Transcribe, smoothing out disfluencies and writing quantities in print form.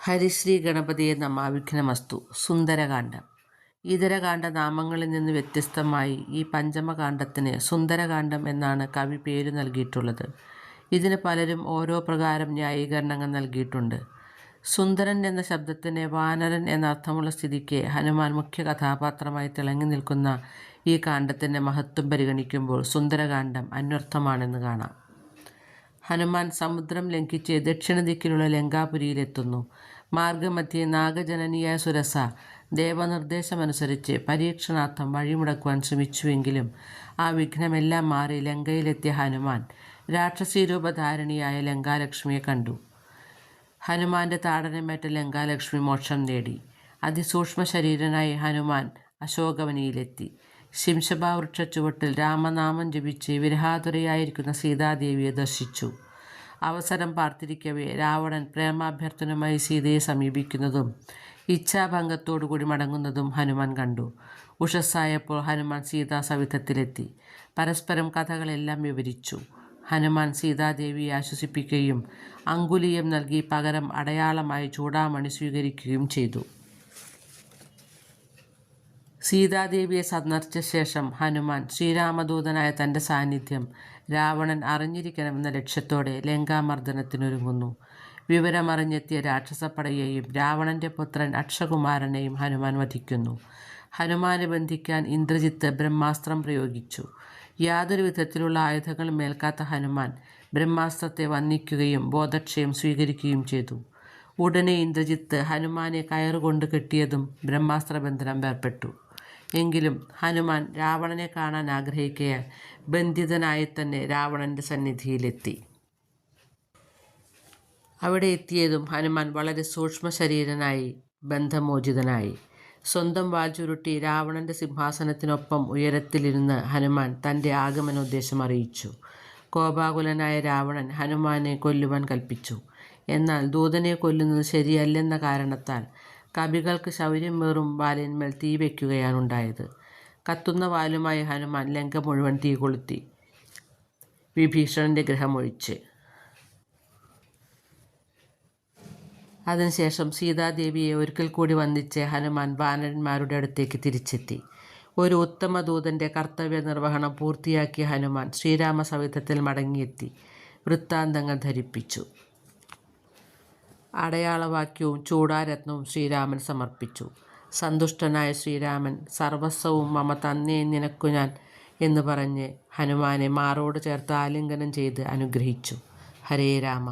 ഹരിശ്രീ ഗണപതിയെ നമഃ. വിഘ്നമസ്തു. സുന്ദരകാന്ഡം. ഇതരകാന്ഡ നാമങ്ങളിൽ നിന്ന് വ്യത്യസ്തമായി ഈ പഞ്ചമകാന്ഡത്തിന് സുന്ദരകാന്ഡം എന്നാണ് കവി പേരു നൽകിയിട്ടുള്ളത്. ഇതിന് പലരും ഓരോ പ്രകാരം ന്യായീകരണങ്ങൾ നൽകിയിട്ടുണ്ട്. സുന്ദരൻ എന്ന ശബ്ദത്തിന് വാനരൻ എന്നർത്ഥമുള്ള സ്ഥിതിക്ക് ഹനുമാൻ മുഖ്യ കഥാപാത്രമായി തിളങ്ങി നിൽക്കുന്ന ഈ കാണ്ഡത്തിൻ്റെ മഹത്വം പരിഗണിക്കുമ്പോൾ സുന്ദരകാന്ഡം അന്വർത്ഥമാണെന്ന് കാണാം. ഹനുമാൻ സമുദ്രം ലംഘിച്ച് ദക്ഷിണ ദിക്കിലുള്ള ലങ്കാപുരിയിലെത്തുന്നു. മാർഗമധ്യേ നാഗജനനിയായ സുരസ ദേവനിർദ്ദേശമനുസരിച്ച് പരീക്ഷണാർത്ഥം വഴിമുടക്കുവാൻ ശ്രമിച്ചുവെങ്കിലും ആ വിഘ്നമെല്ലാം മാറി ലങ്കയിലെത്തിയ ഹനുമാൻ രാക്ഷസീരൂപധാരിണിയായ ലങ്കാലക്ഷ്മിയെ കണ്ടു. ഹനുമാന്റെ താടനമേറ്റ ലങ്കാലക്ഷ്മി മോക്ഷം നേടി. അതിസൂക്ഷ്മ ശരീരനായി ഹനുമാൻ അശോകവനിയിലെത്തി. ശിംശഭാവൃക്ഷ ചുവട്ടിൽ രാമനാമം ജപിച്ച് വിരഹാതുരയായിരിക്കുന്ന സീതാദേവിയെ ദർശിച്ചു. അവസരം പാർത്തിരിക്കവേ രാവണൻ പ്രേമാഭ്യർത്ഥനമായി സീതയെ സമീപിക്കുന്നതും ഇച്ഛാഭംഗത്തോടുകൂടി മടങ്ങുന്നതും ഹനുമാൻ കണ്ടു. ഉഷസ്സായപ്പോൾ ഹനുമാൻ സീതാസവിധത്തിലെത്തി. പരസ്പരം കഥകളെല്ലാം വിവരിച്ചു. ഹനുമാൻ സീതാദേവിയെ ആശ്വസിപ്പിക്കുകയും അങ്കുലീയം നൽകി പകരം അടയാളമായി ചൂടാമണി സ്വീകരിക്കുകയും ചെയ്തു. സീതാദേവിയെ സന്ദർശിച്ച ശേഷം ഹനുമാൻ ശ്രീരാമദൂതനായ തൻ്റെ സാന്നിധ്യം രാവണൻ അറിഞ്ഞിരിക്കണമെന്ന ലക്ഷ്യത്തോടെ ലങ്കാമർദ്ദനത്തിനൊരുങ്ങുന്നു. വിവരമറിഞ്ഞെത്തിയ രാക്ഷസപ്പടയെയും രാവണൻ്റെ പുത്രൻ അക്ഷകുമാരനെയും ഹനുമാൻ വധിക്കുന്നു. ഹനുമാനെ ബന്ധിക്കാൻ ഇന്ദ്രജിത്ത് ബ്രഹ്മാസ്ത്രം പ്രയോഗിച്ചു. യാതൊരു വിധത്തിലുള്ള ആയുധങ്ങളും മേൽക്കാത്ത ഹനുമാൻ ബ്രഹ്മാസ്ത്രത്തെ വന്ദിക്കുകയും ബോധക്ഷയം സ്വീകരിക്കുകയും ചെയ്തു. ഉടനെ ഇന്ദ്രജിത്ത് ഹനുമാനെ കയറുകൊണ്ട് കെട്ടിയതും ബ്രഹ്മാസ്ത്രബന്ധനം വേർപെട്ടു. എങ്കിലും ഹനുമാൻ രാവണനെ കാണാൻ ആഗ്രഹിക്കയാൽ ബന്ധിതനായി തന്നെ രാവണൻ്റെ സന്നിധിയിലെത്തി. അവിടെ എത്തിയതും ഹനുമാൻ വളരെ സൂക്ഷ്മ ശരീരനായി ബന്ധമോചിതനായി. സ്വന്തം വാൽ ചുരുട്ടി രാവണൻ്റെ സിംഹാസനത്തിനൊപ്പം ഉയരത്തിലിരുന്ന് ഹനുമാൻ തൻ്റെ ആഗമനോദ്ദേശം അറിയിച്ചു. കോപാകുലനായ രാവണൻ ഹനുമാനെ കൊല്ലുവാൻ കൽപ്പിച്ചു. എന്നാൽ ദൂതനെ കൊല്ലുന്നത് ശരിയല്ലെന്ന കാരണത്താൽ കപികൾക്ക് ശൗര്യമേറും വാലിന്മേൽ തീ വയ്ക്കുകയാണുണ്ടായത്. കത്തുന്ന വാലുമായി ഹനുമാൻ ലങ്ക മുഴുവൻ തീ കൊളുത്തി വിഭീഷണൻ്റെ ഗൃഹമൊഴിച്ച്. അതിനുശേഷം സീതാദേവിയെ ഒരിക്കൽ കൂടി വന്ദിച്ച് ഹനുമാൻ വാനരന്മാരുടെ അടുത്തേക്ക് തിരിച്ചെത്തി. ഒരു ഉത്തമ ദൂതൻ്റെ കർത്തവ്യ നിർവഹണം പൂർത്തിയാക്കിയ ഹനുമാൻ ശ്രീരാമസവിധത്തിൽ മടങ്ങിയെത്തി വൃത്താന്തങ്ങൾ ധരിപ്പിച്ചു. അടയാളവാക്യവും ചൂടാരത്നവും ശ്രീരാമൻ സമർപ്പിച്ചു. സന്തുഷ്ടനായ ശ്രീരാമൻ സർവസ്വവും മമ തന്നേ നിനക്കു ഞാൻ എന്ന് പറഞ്ഞ് ഹനുമാനെ മാറോട് ചേർത്ത് ആലിംഗനം ചെയ്ത് അനുഗ്രഹിച്ചു. ഹരേ രാമ.